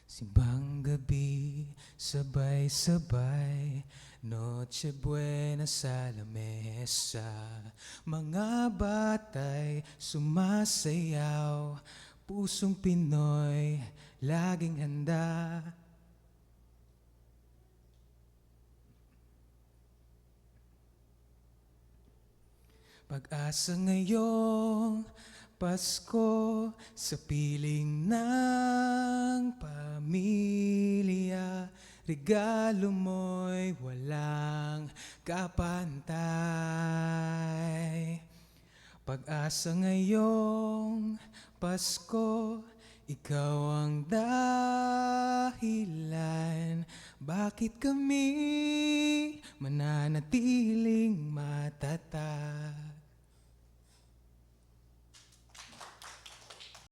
Simbang gabi, sabay-sabay, Noche Buena sa lamesa. Mga batay sumasayaw, pusong Pinoy laging handa. Pag-asa ngayong Pasko sa piling ng pamilya, regalo mo'y walang kapantay. Pag-asa ngayong Pasko, ikaw ang dahilan bakit kami mananatiling matatag.